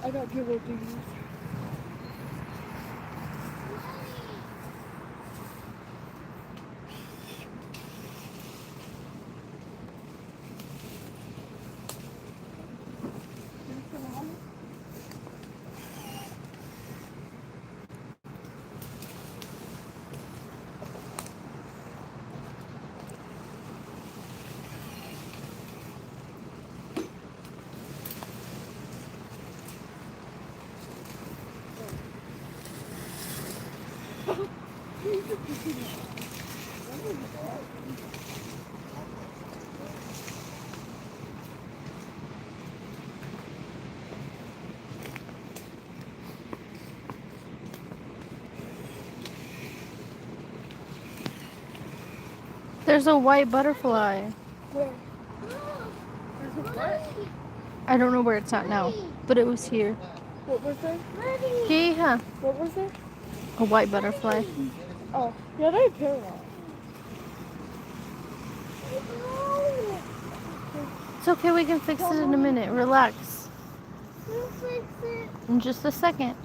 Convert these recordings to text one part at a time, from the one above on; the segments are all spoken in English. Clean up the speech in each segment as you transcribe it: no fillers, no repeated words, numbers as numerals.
I got dribble things. There's a white butterfly. Where? There's a what? I don't know where it's at now, but it was here. What was there? ¿Qué, hija? What was there? A white butterfly. Oh, yeah, they appear a lot. It's okay, we can fix it in a minute. Relax. We'll fix it. In just a second.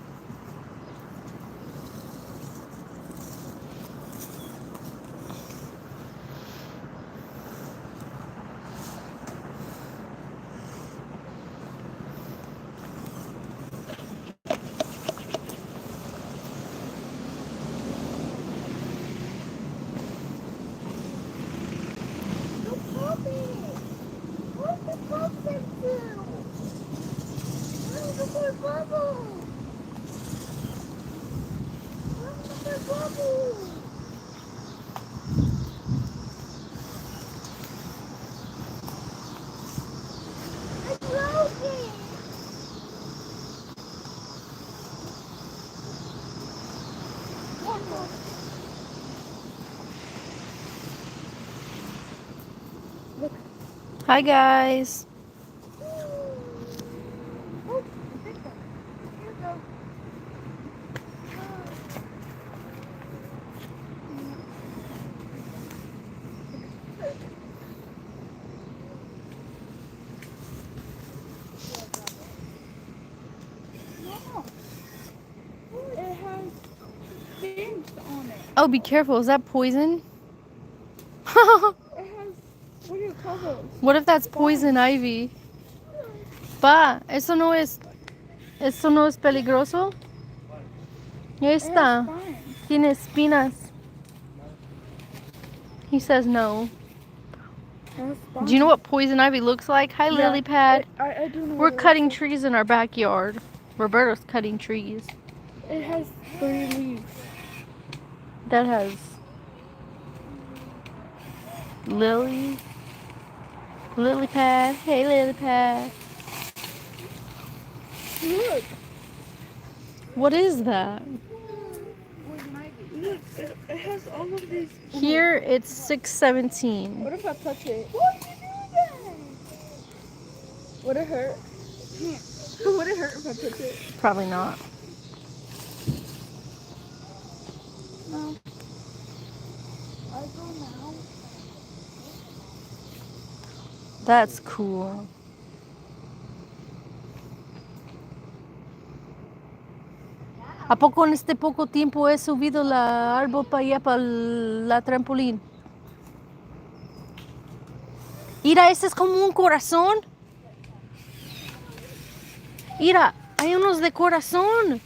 Hi guys. It has things on it. Oh, be careful. Is that poison? It has, what do you call those? What if that's poison ivy? Pa, eso no es peligroso? Ya It está. has spines. Tiene espinas. He says no. It has spines. Do you know what poison ivy looks like? Hi, Yeah, lily pad. I do know. We're what it cutting looks like. trees in our backyard. Roberto's cutting trees. It has 3 leaves. That has lily pad. Hey, lily pad. Look. What is that? Look, it has all of these. Here it's 6:17. What if I touch it? What did you do that? Would it hurt? Would it hurt if I touch it? Probably not. No. I go now. That's cool. ¿A poco en este poco tiempo he subido la árbol para allá, para la trampolín? Mira, ese es como un corazón. Mira, hay unos de corazón.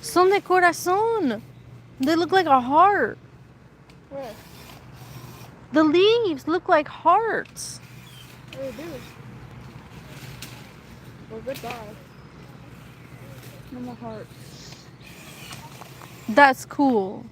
Son de corazón. They look like a heart. Where? The leaves look like hearts. They do. Well, goodbye. No more hearts. That's cool.